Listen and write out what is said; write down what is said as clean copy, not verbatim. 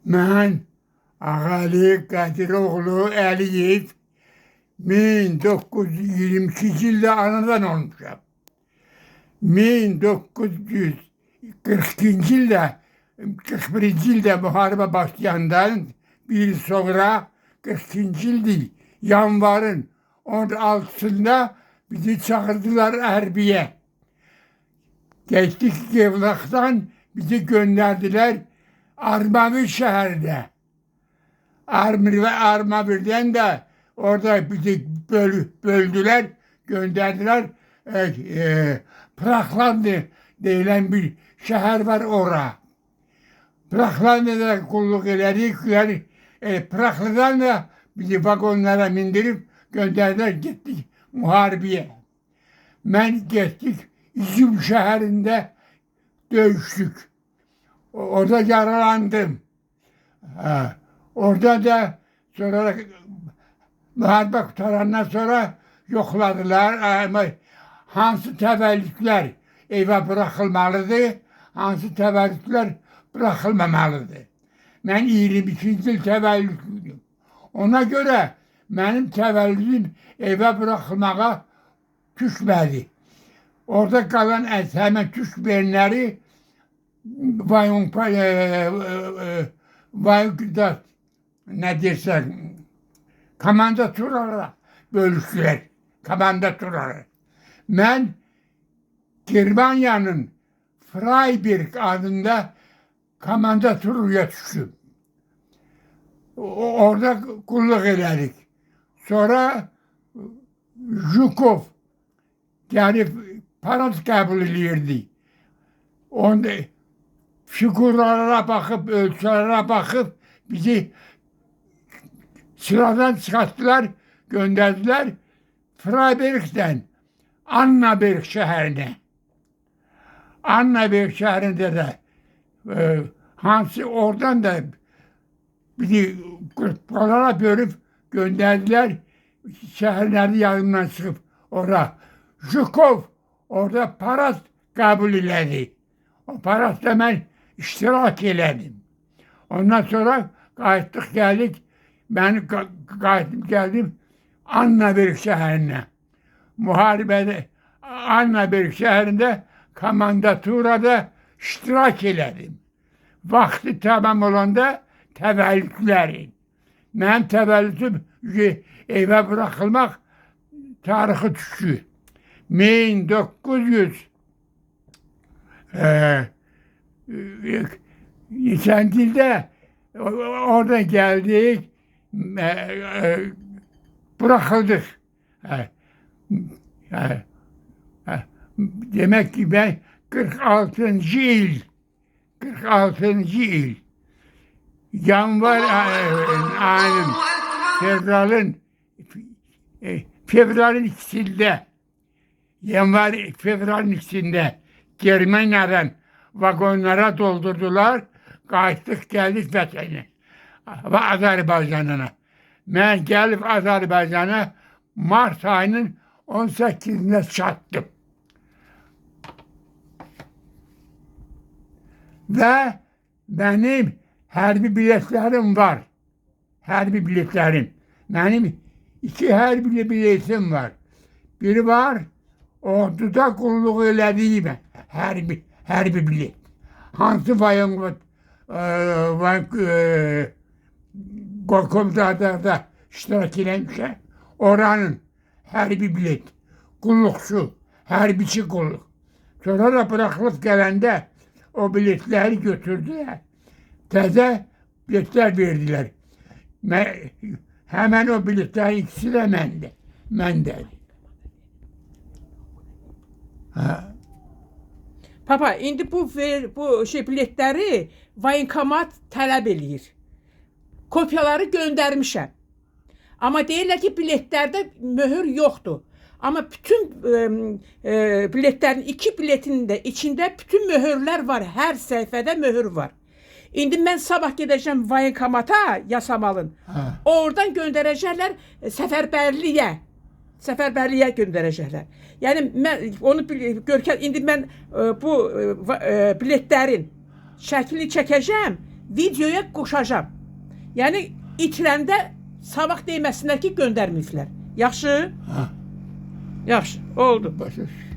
Mən Ağali Qədiroğlu Əliyev 1922 ildə anadan olmuşam. 1942 ildə, 41-ci ildə müharibə başlayandan bir il sonra 42-ci ildir. Yanvarın 16'sında bizi çağırdılar hərbiyə. Geçtik Gevlak'tan bizi gönderdiler Armavir şehirde. Armavir'den de orada bizi böldüler, gönderdiler. Praklandı denilen bir şehir var orada. Praklandı'da kulluk ileri. Praklı'dan da bizi vagonlara bindirip gönderdiler, gittik muharebeye. Ben geçtik İzmir şehrinde dövüştük. Orada yaralandım. Orada da sonra muharebe kurtarandan sonra yokladılar. Hansı təvəllüdlər evə bırakılmalıdır, hansı təvəllüdlər bırakılmamalıdır. Ben 22 il təvəllüdlüydüm. Ona göre benim təvəllüdüm evə bırakılmağa düşmədi. Orada kalan hemen Türk beyinleri Vayon'da ne dersen komandaturalara bölüştüler. Komandaturalara. Ben Germanya'nın Freiburg adında komandaturaya düştüm. Orada kulluk ederdik. Sonra Zhukov yani parat kabul edilirdi. Onda figurlara bakıp, ölçülere bakıp bizi sıradan çıkarttılar, gönderdiler Freiburg'den Annaberg şehrine. Annaberg şehrinde de Hansı oradan da bizi gruplara bölüp gönderdiler. Şehirleri yanından çıkıp orada. Zhukov orada parat kabul edildi. O paratta ben iştirak edelim. Ondan sonra qayıtdık geldik. Ben qayıtdım geldim Annaberg şehrine. Muharebede Annaberg şehrinde komandaturada iştirak edelim. Vakti tamam olanda təvəllüdlərin. Mənim təvəllüdüm evə bırakılmaq tarixi düşdü. 1900 geçen ilde orada geldik, bırakıldık. Demek ki ben 46. yıl yanvar ayının fevralın ikisinde fevralın ikisinde Germanya'dan vagonlara doldurdular. Qayıtdık geldik vətənə ve Azerbaycan'a. Ben gelip Azerbaycan'a Mart ayının 18'inde çattım. Ve benim hərbi biletlerim var. Hərbi biletlerim. Benim 2 hərbi biletim var. Biri var, orduda kulluk elədiyim hərbi bilet. Hansı Gorkomzada'da iştirak eləmişəm. Oranın hərbi bilet. Kullukçu, hərbiçi kulluk. Sonra da bırakılıp gelende o biletleri götürdüler. Təzə biletler verdiler. Hemen o biletlerin ikisi de məndə. Papa, indi bu biletləri Voyinkomat tələb eləyir. Kopyaları göndərmişəm. Amma deyirlər ki, biletlərdə möhür yoxdur. Amma bütün biletlərin, 2 biletin de içində bütün möhürlər var. Hər səhifədə möhür var. İndi mən sabah gedəcəm Voyinkomata Yasamalın. Oradan göndərəcəklər səfərbərliyə göndərəcəklər. Yəni mən onu görkən indi mən bu biletlərin şəklini çəkəcəm, videoya qoşacağam. Yəni itirəndə sabah deməsinlər ki, göndərməyiblər. Yaxşı? Ha, Yaxşı, oldu. başa düşdüm.